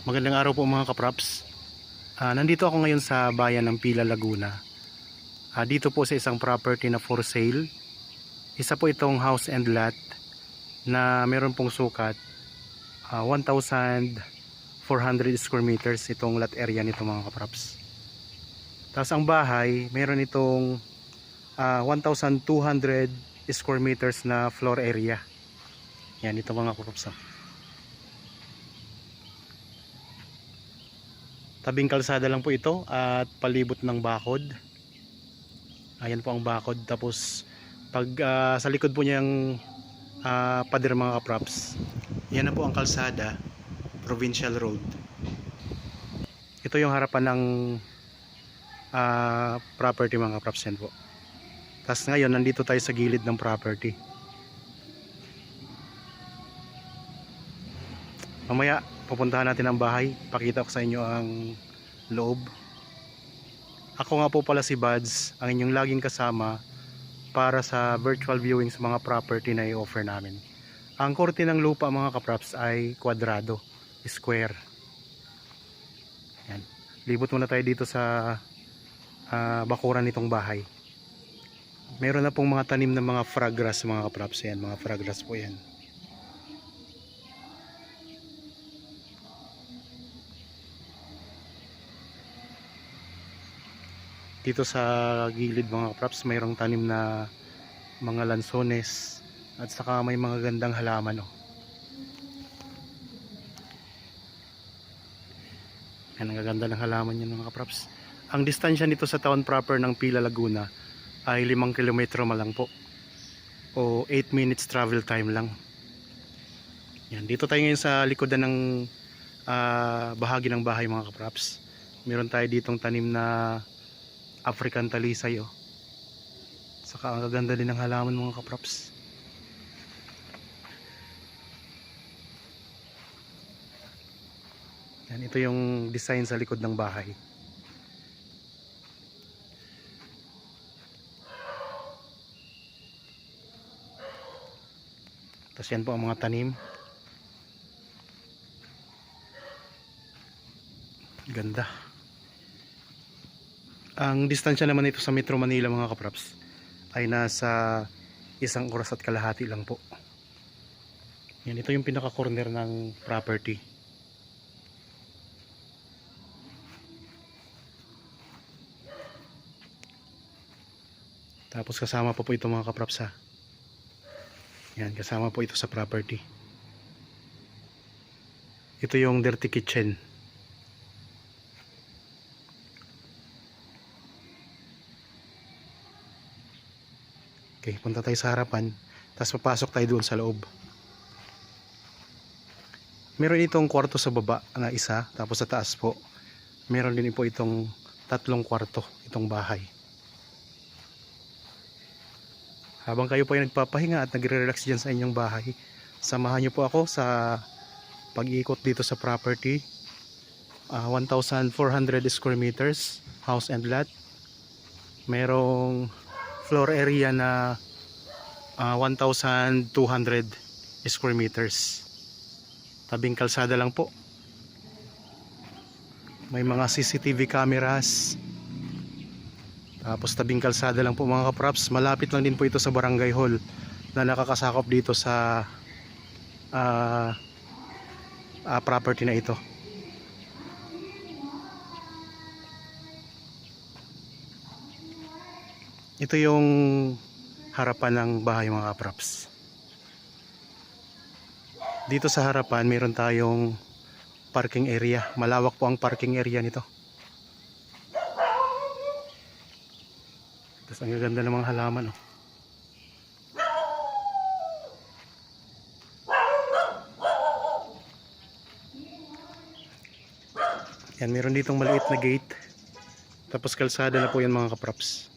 Magandang araw po mga kapraps. Nandito ako ngayon sa bayan ng Pila, Laguna. Dito po sa isang property na for sale. Isa po itong house and lot na meron pong sukat 1,400 square meters itong lot area nito mga kapraps. Tapos ang bahay, meron itong 1,200 square meters na floor area. Yan ito mga kapraps. Tabing kalsada lang po ito at palibot ng bakod. Ayan po ang bakod. Tapos pag sa likod po niyang pader mga kapraps, yan na po ang kalsada, Provincial Road. Ito yung harapan ng property mga kapraps, yan po. Tapos ngayon nandito tayo sa gilid ng property. Mamaya pupuntahan natin ang bahay, pakita ko sa inyo ang loob. Ako nga po pala si Buds, ang inyong laging kasama para sa virtual viewing sa mga property na i-offer namin. Ang korte ng lupa mga kapraps ay kwadrado, square. Yan. Libot muna tayo dito sa bakuran nitong bahay. Meron na pong mga tanim na mga fraggrass mga kapraps. Yan, mga fraggrass po yan. Dito sa gilid mga kapraps, mayroong tanim na mga lansones at saka may mga gandang halaman. Yan, ang gaganda ng halaman yan mga kapraps. Ang distansya nito sa town proper ng Pila, Laguna ay 5 kilometro malang po, o 8 minutes travel time lang. Yan, dito tayo ngayon sa likodan ng bahagi ng bahay mga kapraps. Meron tayo ditong tanim na African talisay. Saka ang gaganda din ng halaman mga kapraps. Yan, ito yung design sa likod ng bahay. Tapos yan po ang mga tanim. Ganda. Ang distansya naman ito sa Metro Manila mga kapraps ay nasa 1 oras at kalahati lang po. Yan, ito yung pinaka corner ng property. Tapos kasama pa po ito mga kapraps ha. Yan, kasama po ito sa property. Ito yung dirty kitchen. Okay, punta tayo sa harapan, tapos papasok tayo doon sa loob. Meron itong kwarto sa baba na isa, tapos sa taas po meron din po itong 3 kwarto itong bahay. Habang kayo po ay nagpapahinga at nagre-relax dyan sa inyong bahay, samahan nyo po ako sa pag-iikot dito sa property. 1,400 square meters house and lot. Merong floor area na 1,200 square meters. Tabing kalsada lang po. May mga CCTV cameras. Tapos tabing kalsada lang po mga kapraps. Malapit lang din po ito sa barangay hall na nakakasakop dito sa property na ito. Ito yung harapan ng bahay mga kapraps. Dito sa harapan meron tayong parking area. Malawak po ang parking area nito. Tapos ang gaganda ng mga halaman. Yan, meron ditong maliit na gate. Tapos kalsada na po yan mga kapraps.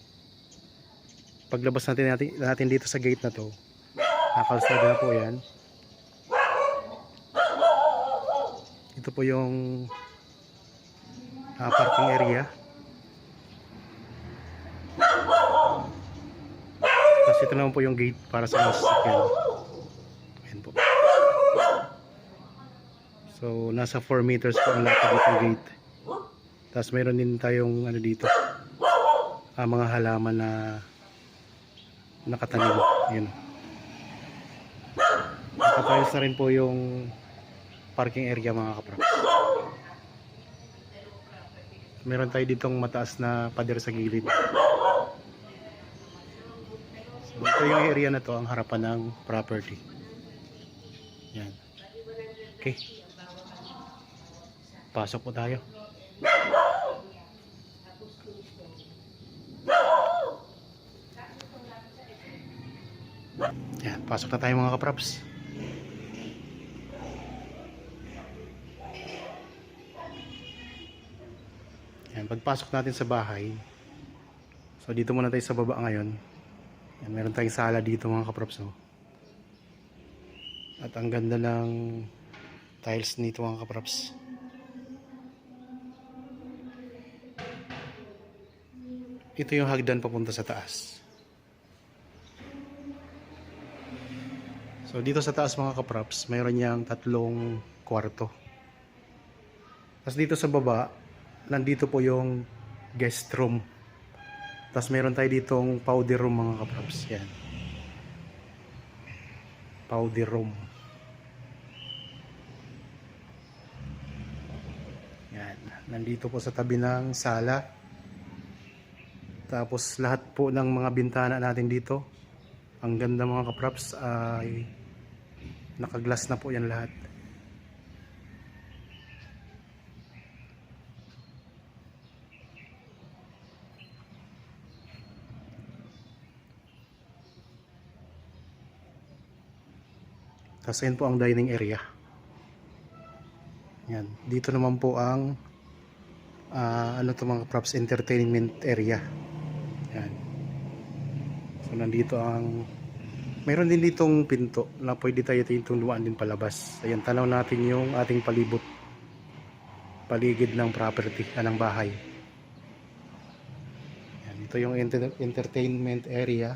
Paglabas natin dito sa gate na to, kalsada na po yan. Ito po yung parking area. Tapos ito naman po yung gate para sa mga sasakyan. Ayan po. So nasa 4 meters po ang lapad nitong gate. Tapos mayroon din tayong ano dito, mga halaman na nakatanim. Ayun. Nakatayos na rin po yung parking area mga kaprap. Meron tayo ditong mataas na pader sa gilid. So, ito yung area na to, ang harapan ng property. Yan. Okay. Pasok po tayo. Yan, pasok na tayo mga kapraps. Yan, pagpasok natin sa bahay. So dito muna tayo sa baba ngayon. Yan, meron tayong sala dito mga kapraps. Oh. At ang ganda ng tiles nito mga kapraps. Ito yung hagdan papunta sa taas. So dito sa taas mga kapraps, mayroon niyang 3 kwarto. Tapos dito sa baba, nandito po yung guest room. Tapos mayroon tayo ditong powder room mga kapraps. Yan. Powder room. Yan. Nandito po sa tabi ng sala. Tapos lahat po ng mga bintana natin dito, ang ganda mga kapraps, ay nakaglass na po yan lahat. Tapos yan po ang dining area. Yan. Dito naman po ang ano to mga props, entertainment area. Yan. So nandito ang mayroon din ditong pinto na pwede tayo itong dumaan din palabas. Ayan, tanaw natin yung ating palibot. Paligid ng property, ng bahay. Yan, ito yung entertainment area.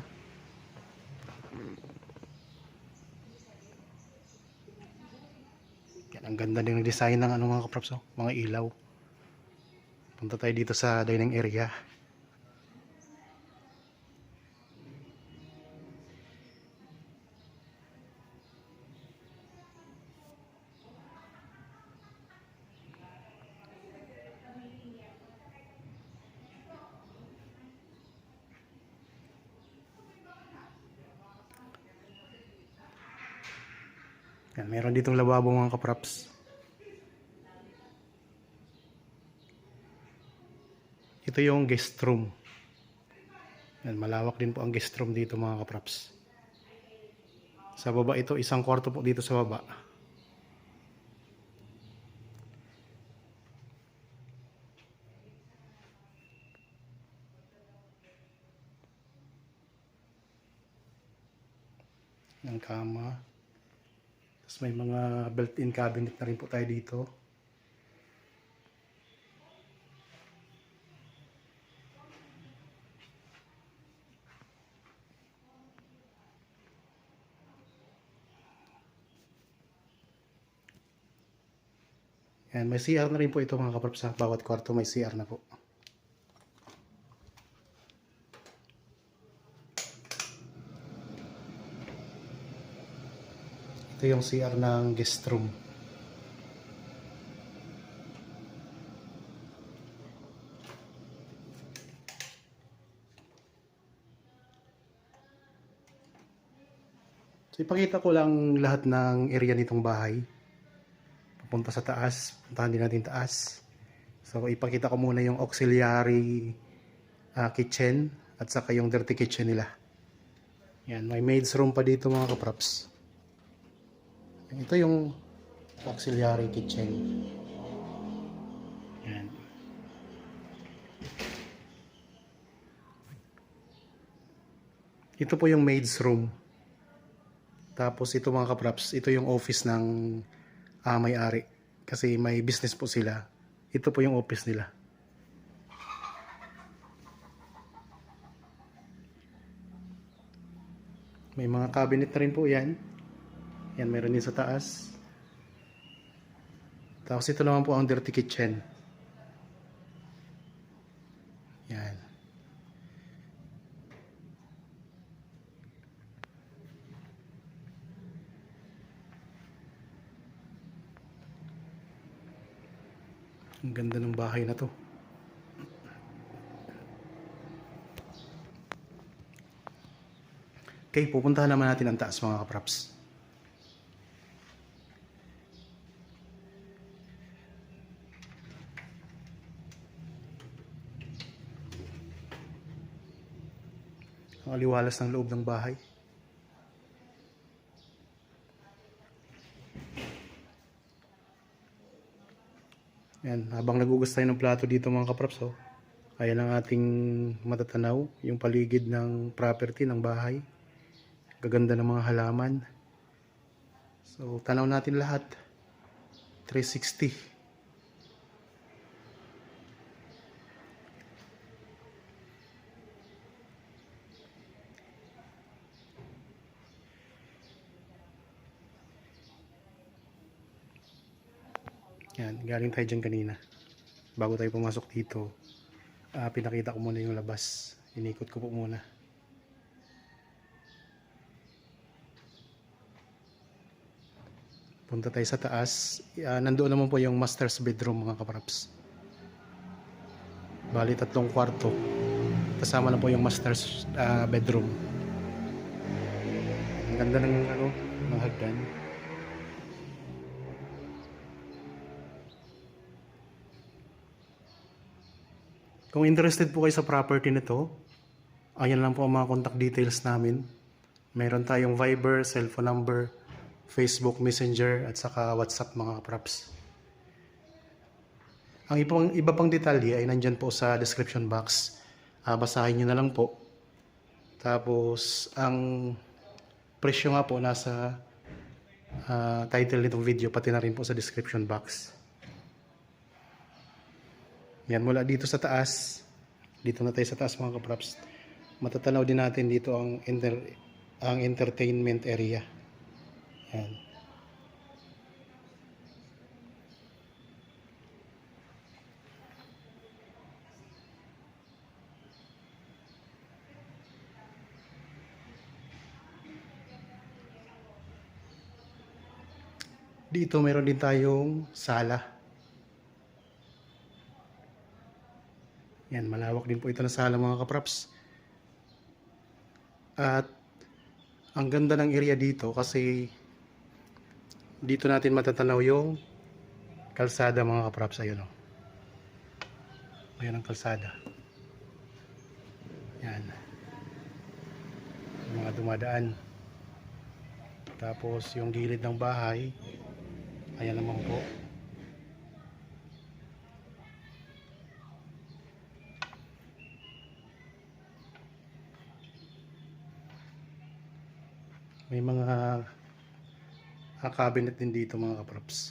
Yan, ang ganda din ng design ng ano mga kaprops, oh, mga ilaw. Punta tayo dito sa dining area. Yan, meron ditong lababo mga kaprops. Ito yung guest room. Yan, malawak din po ang guest room dito mga kaprops. Sa baba ito, 1 kwarto po dito sa baba. Ng kama. Tapos may mga built-in cabinet na rin po tayo dito. Yan, may CR na rin po ito mga kaprops. Sa bawat kwarto may CR na po. Ito yung CR ng guest room. So ipakita ko lang lahat ng area nitong bahay. Papunta sa taas, puntahan din natin taas. So ipakita ko muna yung auxiliary kitchen at saka yung dirty kitchen nila. Yan, may maid's room pa dito mga kaprops. Ito yung auxiliary kitchen. Yan. Ito po yung maid's room. Tapos ito mga kaprops, ito yung office ng may-ari. Kasi may business po sila. Ito po yung office nila. May mga cabinet na rin po yan. Yan, meron din sa taas. Tapos ito naman po ang dirty kitchen. Yan. Ang ganda ng bahay na to. Okay, pupuntahan naman natin ang taas mga kapraps. Ang aliwalas ng loob ng bahay. Yan, habang nagugas tayo ng plato dito mga kapraps, oh. Ayan ang ating matatanaw, yung paligid ng property ng bahay. Gaganda ng mga halaman. So, tanaw natin lahat. 360. Yan, galing tayo dyan kanina. Bago tayo pumasok dito, pinakita ko muna yung labas. Inikot ko po muna. Punta tayo sa taas. Nandoon naman po yung master's bedroom mga kapraps. Bali 3 kwarto. Kasama na po yung master's bedroom. Ang ganda ng hagdan. Kung interested po kayo sa property nito, ayan lang po ang mga contact details namin. Meron tayong Viber, cellphone number, Facebook Messenger, at saka WhatsApp mga kapraps. Ang iba pang detalye ay nandyan po sa description box. Basahin nyo na lang po. Tapos, ang presyo nga po nasa title nitong video, pati na rin po sa description box. Yan, mula dito sa taas, dito na tayo sa taas mga kapraps, matatanaw din natin dito ang entertainment area. Yan. Dito meron din tayong sala. Yan, malawak din po ito na sala mga kapraps. At ang ganda ng area dito kasi dito natin matatanaw yung kalsada mga kapraps. Ayun o. Ayun ang kalsada. Yan. Yung mga dumadaan. Tapos yung gilid ng bahay. Ayan naman po. May mga cabinet din dito mga kaprops.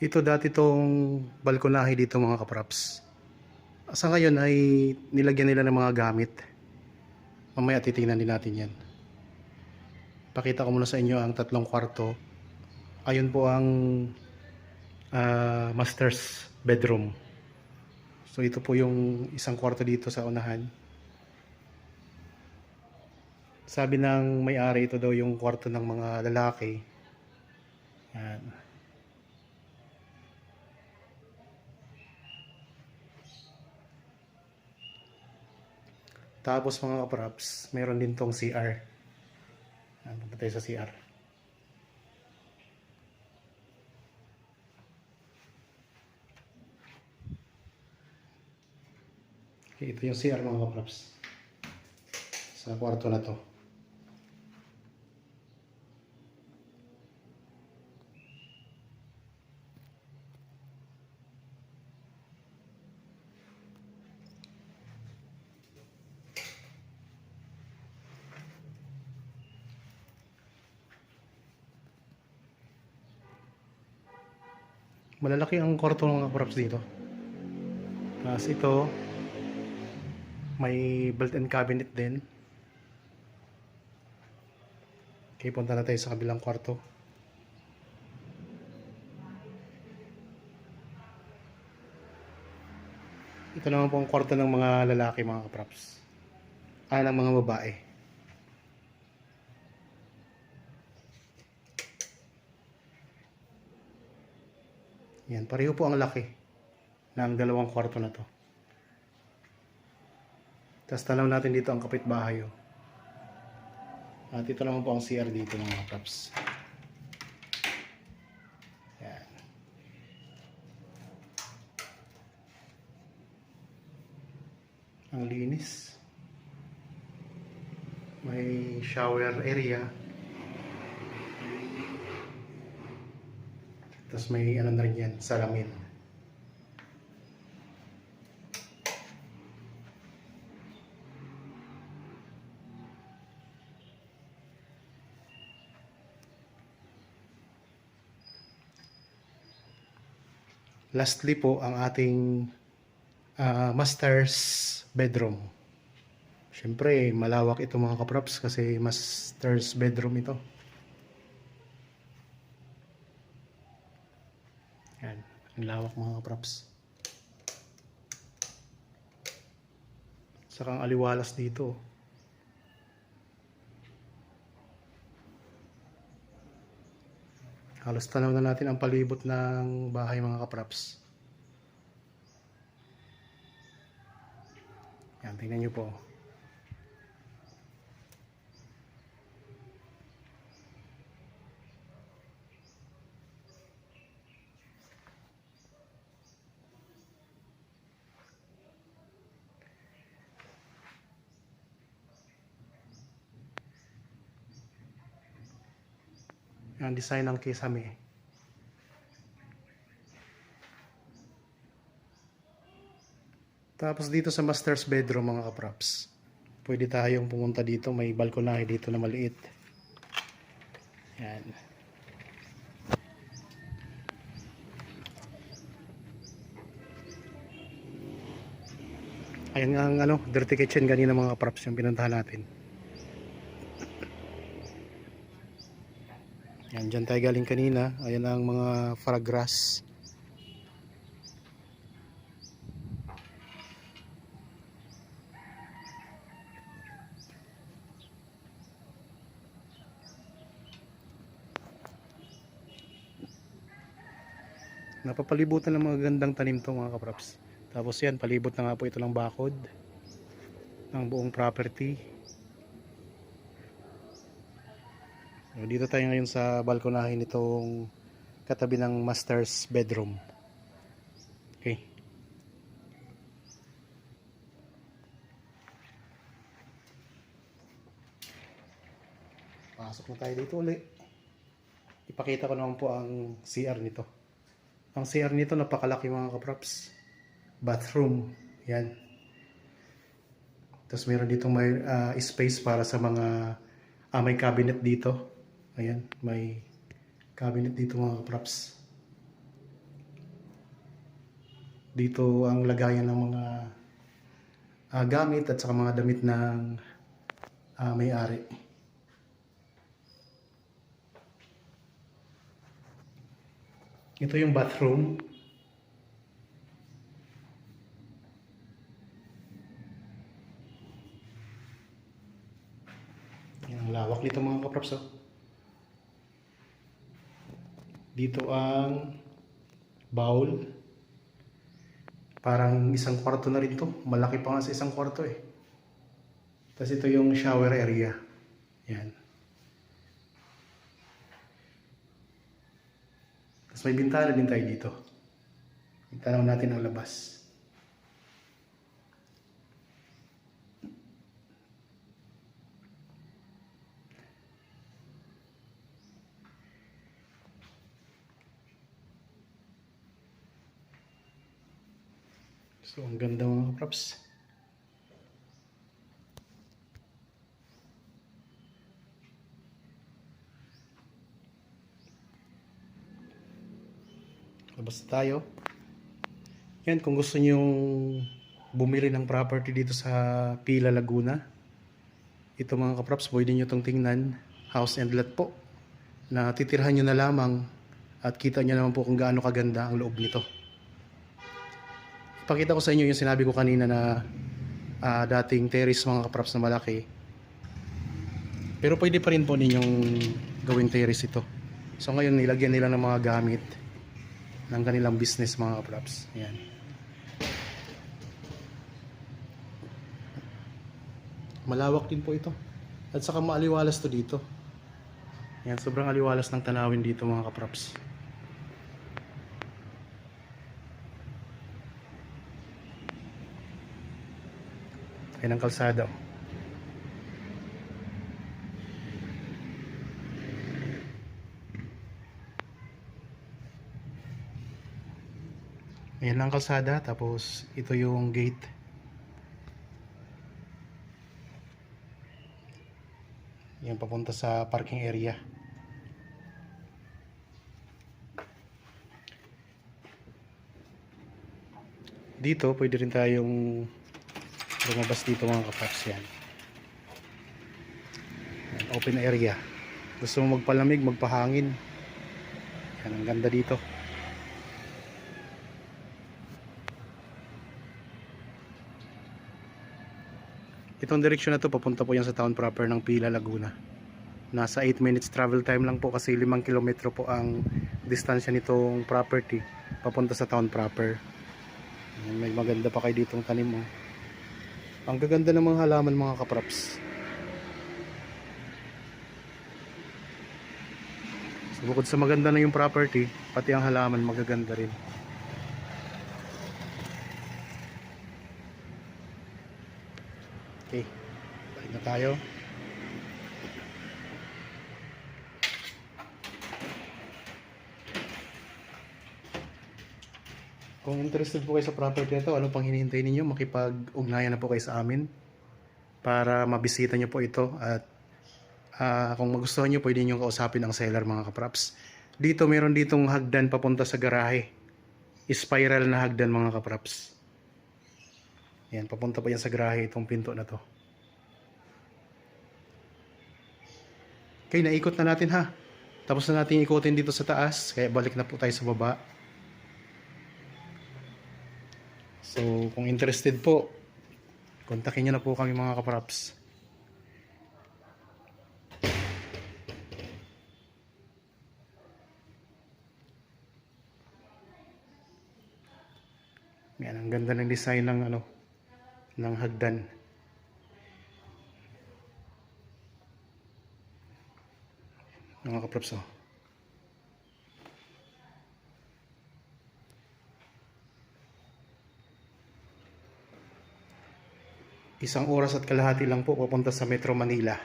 Ito dati tong balkonahe dito mga kaprops. Sa ngayon ay nilagyan nila ng mga gamit. Mamaya titingnan din natin yan. Pakita ko muna sa inyo ang 3 kwarto. Ayun po ang master's bedroom. So ito po yung 1 kwarto dito sa unahan. Sabi ng may-ari, ito daw yung kwarto ng mga lalaki. Yan. Tapos mga kaprops, meron din tong CR. Punta tayo sa CR. Okay, ito yung CR mga kaprops. Sa kwarto na to. Malalaki ang kwarto ng mga props dito. Ito, may built-in cabinet din. Okay, punta na tayo sa kabilang kwarto. Ito naman po ang kwarto ng mga lalaki, mga kaprops. Ng mga babae. Yan, pareho po ang laki ng dalawang kwarto na to. Tapos tanaw natin dito ang kapitbahay. At ito naman po ang CR dito, mga kaprops. Yan. Ang linis. May shower area. Tapos may ano na rin yan, salamin. Lastly po, ang ating master's bedroom. Siyempre, malawak ito, mga kaprops, kasi master's bedroom ito. Yan, ang lawak, mga kaprops. Saka ang aliwalas dito. Halos tanaw na natin ang palibot ng bahay, mga kaprops. Yan, tingnan nyo po. Ang design ng kisame. Tapos dito sa master's bedroom, mga kaprops, pwede tayong pumunta dito. May balkonahe dito na maliit. Yan. Ayan nga ang dirty kitchen kanina, mga kaprops, yung pinuntahan natin. Yan, dyan tayo galing kanina. Ayan ang mga farag grass. Napapalibutan ng mga gandang tanim to, mga kaprops. Tapos yan, palibot na nga po ito ng bakod ng buong property. So, dito tayo ngayon sa balkonahe nitong katabi ng master's bedroom. Okay. Pasok na tayo dito ulit. Ipakita ko naman po ang CR nito. Ang CR nito napakalaki, mga kaprops. Bathroom. Yan. Tapos meron dito may space para sa mga may cabinet dito. Ayan, may cabinet dito, mga kaprops. Dito ang lagayan ng mga gamit at saka mga damit ng may-ari. Ito yung bathroom. Yan ang lawak nito, mga kaprops. Dito ang bowl. Parang isang kwarto na rin to. Malaki pa nga sa isang kwarto eh. Tapos ito yung shower area. Yan. Tapos may bintana din tayo dito. Itanaw natin ang labas. So, ang ganda, mga kaprops. Labas tayo. Yan, kung gusto nyong bumili ng property dito sa Pila, Laguna, ito mga kaprops, pwede nyo itong tingnan. House and lot po, na titirhan nyo na lamang at kita nyo naman po kung gaano kaganda ang loob nito. Ipakita ko sa inyo yung sinabi ko kanina na dating terrace mga kaprops na malaki. Pero pwede pa rin po ninyong gawing terrace ito. So ngayon nilagyan nila ng mga gamit ng kanilang business mga kaprops. Ayan. Malawak din po ito. At saka maaliwalas to dito. Yan, sobrang aliwalas ng tanawin dito mga kaprops. Yan ang kalsada. Yan ang kalsada, tapos ito yung gate. Yan papunta sa parking area. Dito pwede rin tayong lumabas dito mga kapaps. Yan, open area. Gusto mo magpalamig, magpahangin, yan ang ganda dito. Itong direksyon na to papunta po yan sa town proper ng Pila, Laguna. Nasa 8 minutes travel time lang po kasi 5 kilometro po ang distansya nitong property papunta sa town proper. May maganda pa kayo ditong tanim mo. Ang gaganda ng mga halaman mga kaprops. So, bukod sa maganda na yung property, pati ang halaman magaganda rin. Okay, balik na tayo. Kung interested po kayo sa property na ito, ano pang hinihintay ninyo? Makipag-ugnayan na po kayo sa amin para mabisita nyo po ito. At kung magustuhan nyo, pwede nyo kausapin ang seller mga kaprops. Dito, meron ditong hagdan papunta sa garahe. Spiral na hagdan mga kaprops. Yan, papunta po yan sa garahe itong pinto na to. Okay, naikot na natin ha. Tapos na natin ikutin dito sa taas, kaya balik na po tayo sa baba. So, kung interested po, kontakin nyo na po kami mga kaprops. Yan, ang ganda ng design ng ng hagdan. Mga kaprops, oh. Isang oras at kalahati lang po papunta sa Metro Manila.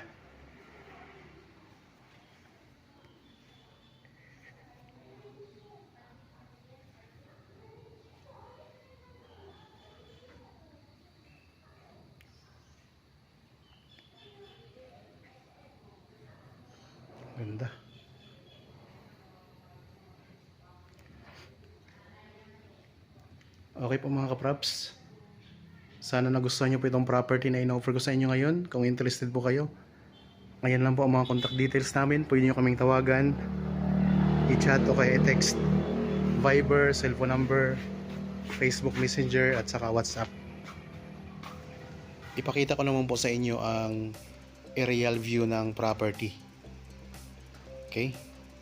Ganda. Okay po mga kaprops. Sana nagustuhan nyo po itong property na in-offer ko sa inyo ngayon. Kung interested po kayo, ngayon lang po ang mga contact details namin. Pwede nyo kaming tawagan, i-chat o kaya i-text, Viber, cellphone number, Facebook Messenger at saka WhatsApp. Ipakita ko naman po sa inyo ang aerial view ng property. Okay,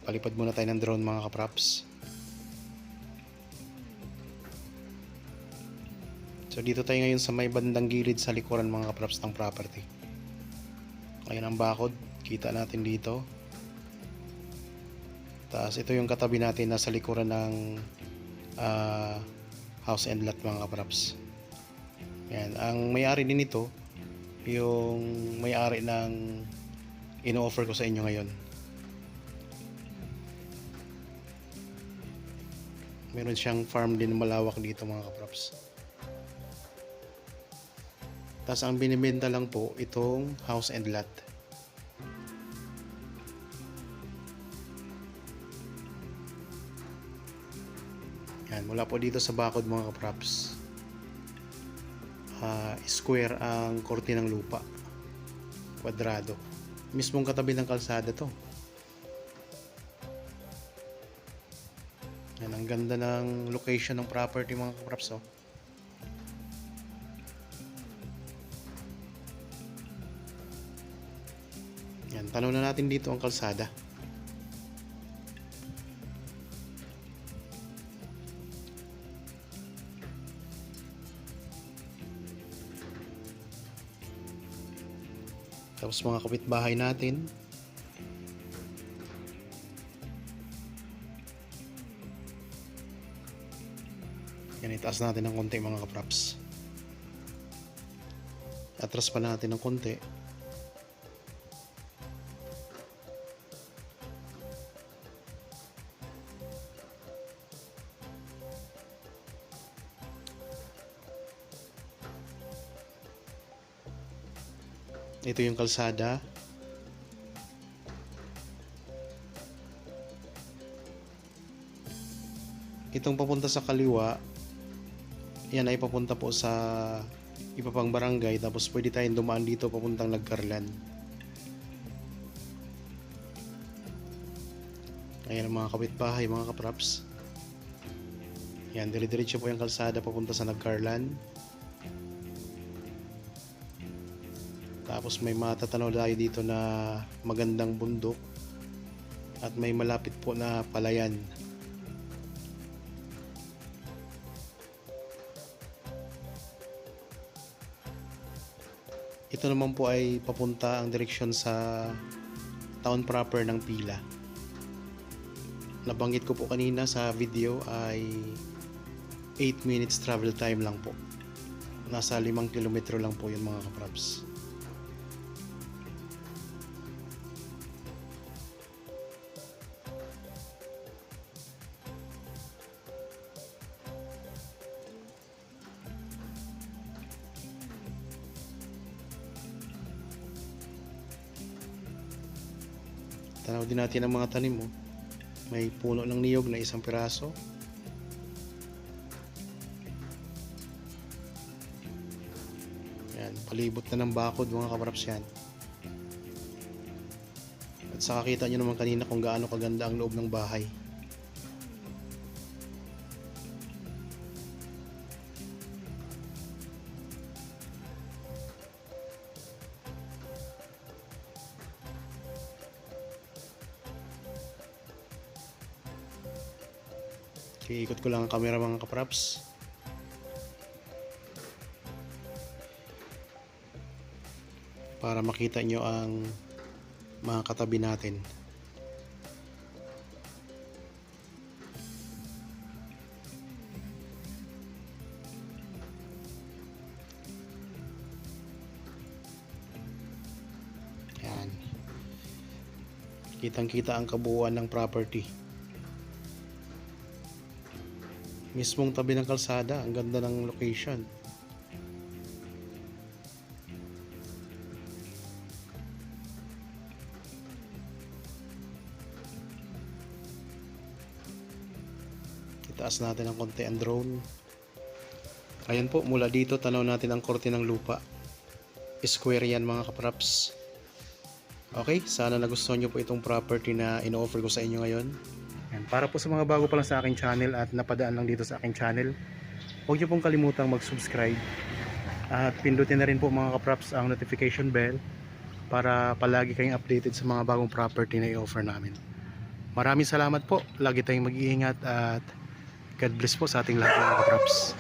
palipad muna tayo ng drone mga kaprops. So dito tayo ngayon sa may bandang gilid sa likuran mga kaprops ng property. Ngayon ang bakod, kita natin dito. Tapos ito yung katabi natin nasa likuran ng house and lot mga kaprops. Yan, ang may-ari din ito, yung may-ari ng ino-offer ko sa inyo ngayon. Meron siyang farm din malawak dito mga kaprops. Tapos ang binibenta lang po itong house and lot. Yan. Yan, mula po dito sa bakod mga kaprops, square ang korte ng lupa, kwadrado, mismong katabi ng kalsada to. Yan, ang ganda ng location ng property mga kaprops, oh. Yan, tanaw na natin dito ang kalsada. Tapos mga kapitbahay natin. Yan, itaas natin ng konti mga kaprops. Atras pa natin ng konti. Ito yung kalsada. Itong papunta sa kaliwa, yan ay papunta po sa iba pang barangay. Tapos pwede tayong dumaan dito papuntang Nagcarlan. Ayan ang mga kapitbahay mga kaprops. Yan, dire-diretso po yung kalsada papunta sa Nagcarlan. Tapos may matatanaw tayo dito na magandang bundok at may malapit po na palayan. Ito naman po ay papunta ang direksyon sa town proper ng Pila. Nabanggit ko po kanina sa video ay 8 minutes travel time lang po. Nasa 5 kilometro lang po yun mga kaprops. Tanaw din natin ang mga tanim mo. May puno ng niyog na 1 piraso. Yan, palibot na ng bakod mga kaprops yan. At saka kita nyo naman kanina kung gaano kaganda ang loob ng bahay. Iikot ko lang ang camera mga kaprops. Para makita nyo ang mga katabi natin. Yan. Kitang-kita ang kabuuan ng property. Mismong tabi ng kalsada, ang ganda ng location. Itaas natin ang konti ang drone. Ayan po, mula dito tanaw natin ang korte ng lupa. Square yan mga kaprops. Okay, sana nagustuhan nyo po itong property na ino-offer ko sa inyo ngayon. Yan, para po sa mga bago pa lang sa aking channel at napadaan lang dito sa aking channel, huwag nyo pong kalimutang mag-subscribe at pindutin na rin po mga kaprops ang notification bell para palagi kayong updated sa mga bagong property na i-offer namin. Maraming salamat po, lagi tayong mag-iingat at God bless po sa ating lahat mga kaprops.